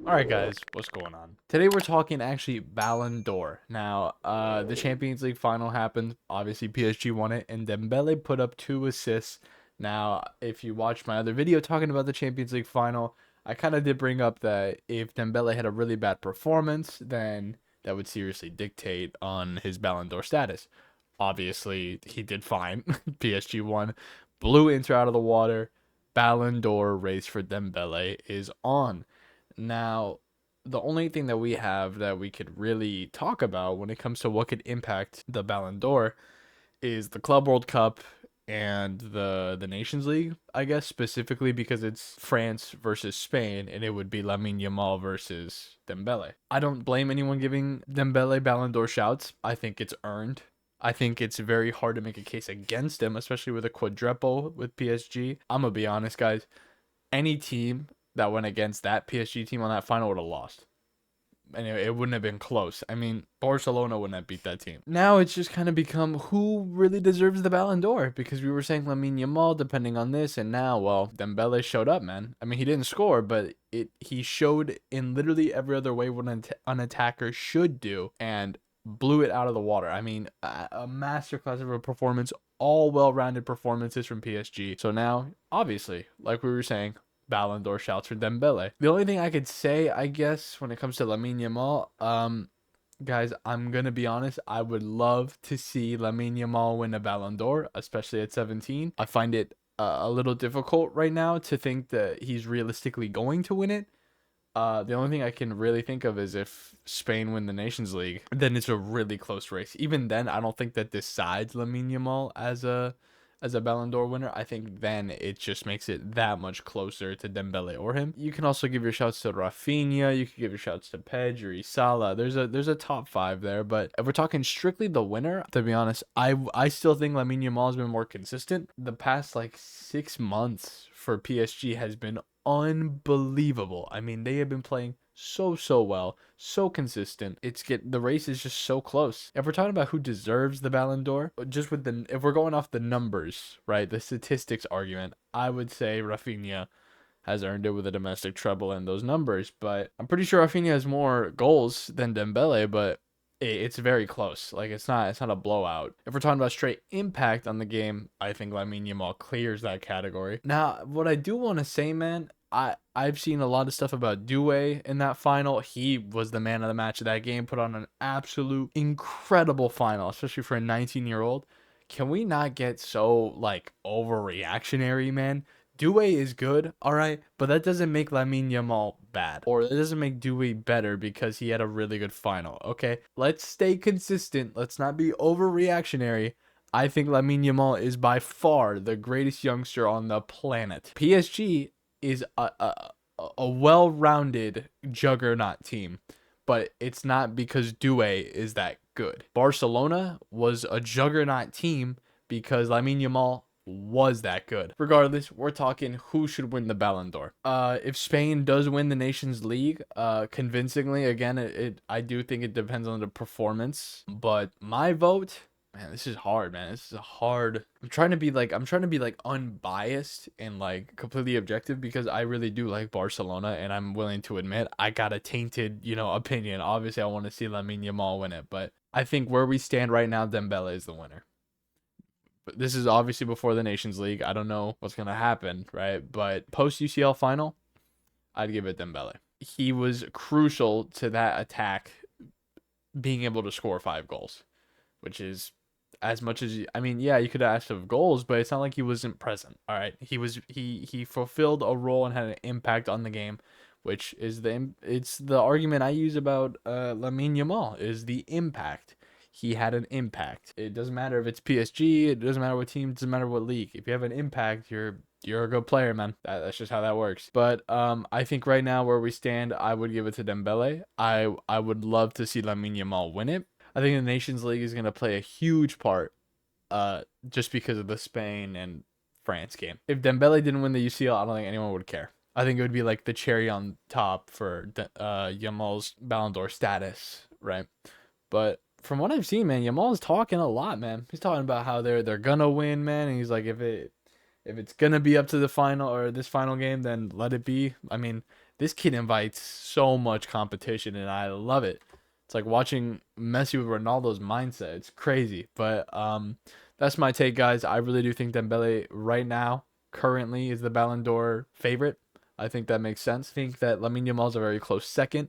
Alright guys, what's going on? Today we're talking actually Ballon d'Or. Now, the Champions League final happened. Obviously PSG won it and Dembele put up 2 assists. Now, if you watched my other video talking about the Champions League final, I kind of did bring up that if Dembele had a really bad performance, then that would seriously dictate on his Ballon d'Or status. Obviously, he did fine. PSG won, blew Inter out of the water. Ballon d'Or race for Dembele is on. Now, the only thing that we have that we could really talk about when it comes to what could impact the Ballon d'Or is the Club World Cup and the Nations League, I guess, specifically because it's France versus Spain and it would be Lamine Yamal versus Dembele. I don't blame anyone giving Dembele Ballon d'Or shouts. I think it's earned. I think it's very hard to make a case against him, especially with a quadruple with PSG. I'm going to be honest, guys. Any team that went against that PSG team on that final would have lost. And it wouldn't have been close. I mean, Barcelona wouldn't have beat that team. Now it's just kind of become who really deserves the Ballon d'Or, because we were saying Lamine Yamal depending on this, and now, well, Dembele showed up, man. I mean, he didn't score, but he showed in literally every other way what an attacker should do, and blew it out of the water. I mean, a masterclass of a performance, all well-rounded performances from PSG. So now, obviously, like we were saying, Ballon d'Or shouts for Dembele. The only thing I could say, I guess, when it comes to Lamine Yamal, guys, I'm gonna be honest. I would love to see Lamine Yamal win a Ballon d'Or, especially at 17. I find it a little difficult right now to think that he's realistically going to win it. The only thing I can really think of is if Spain win the Nations League, then it's a really close race. Even then, I don't think that decides Lamine Yamal as a Ballon d'Or winner. I think then it just makes it that much closer to Dembele or him. You can also give your shouts to Rafinha. You can give your shouts to Pedri, Salah. There's a top five there, but if we're talking strictly the winner, to be honest, I still think Lamine Yamal has been more consistent. The past like 6 months for PSG has been unbelievable. I mean, they have been playing so well, so consistent. The race is just so close. If we're talking about who deserves the Ballon d'Or, just with if we're going off the numbers, right, the statistics argument, I would say Rafinha has earned it with a domestic treble and those numbers. But I'm pretty sure Rafinha has more goals than Dembele, but it's very close. Like it's not a blowout. If we're talking about straight impact on the game, I think Lamine Yamal clears that category. Now, what I do want to say, man, I've seen a lot of stuff about Doué in that final. He was the man of the match of that game, put on an absolute incredible final, especially for a 19-year-old. Can we not get so like overreactionary, man? Doué is good, all right, but that doesn't make Lamine Yamal bad, or it doesn't make Doué better because he had a really good final. Okay, let's stay consistent. Let's not be overreactionary. I think Lamine Yamal is by far the greatest youngster on the planet. PSG is a well-rounded juggernaut team, but it's not because Doué is that good. Barcelona was a juggernaut team because Lamine Yamal was that good. Regardless, we're talking who should win the Ballon d'Or. If Spain does win the Nations League, convincingly, again, I do think it depends on the performance, but my vote. Man, this is hard, man. This is a hard. I'm trying to be like unbiased and like completely objective because I really do like Barcelona and I'm willing to admit I got a tainted, opinion. Obviously, I want to see Lamine Yamal win it, but I think where we stand right now, Dembele is the winner. But this is obviously before the Nations League. I don't know what's gonna happen, right? But post UCL final, I'd give it Dembele. He was crucial to that attack being able to score 5 goals, which is as much as I mean, yeah, you could have asked of goals, but it's not like he wasn't present. All right, he fulfilled a role and had an impact on the game, which is it's the argument I use about Lamine Yamal is the impact. He had an impact. It doesn't matter if it's PSG. It doesn't matter what team. It doesn't matter what league. If you have an impact, you're a good player, man. That's just how that works. But I think right now where we stand, I would give it to Dembele. I would love to see Lamine Yamal win it. I think the Nations League is going to play a huge part just because of the Spain and France game. If Dembele didn't win the UCL, I don't think anyone would care. I think it would be like the cherry on top for Yamal's Ballon d'Or status, right? But from what I've seen, man, Yamal's talking a lot, man. He's talking about how they're gonna win, man, and he's like, if it's gonna be up to the final or this final game, then let it be. I mean, This kid invites so much competition, and I love it. It's like watching Messi with Ronaldo's mindset. It's crazy, but that's my take, guys. I really do think Dembele right now, currently, is the Ballon d'Or favorite. I think that makes sense. I think that Lamine Yamal is a very close second.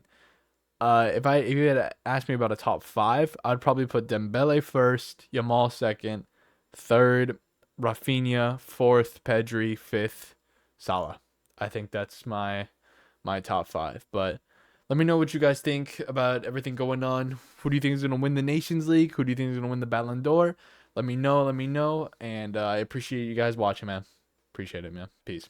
If you had asked me about a top five, I'd probably put Dembele first, Yamal second, third, Rafinha, fourth, Pedri, fifth, Salah. I think that's my top five. But let me know what you guys think about everything going on. Who do you think is gonna win the Nations League? Who do you think is gonna win the Ballon d'Or? Let me know. Let me know. And I appreciate you guys watching, man. Appreciate it, man. Peace.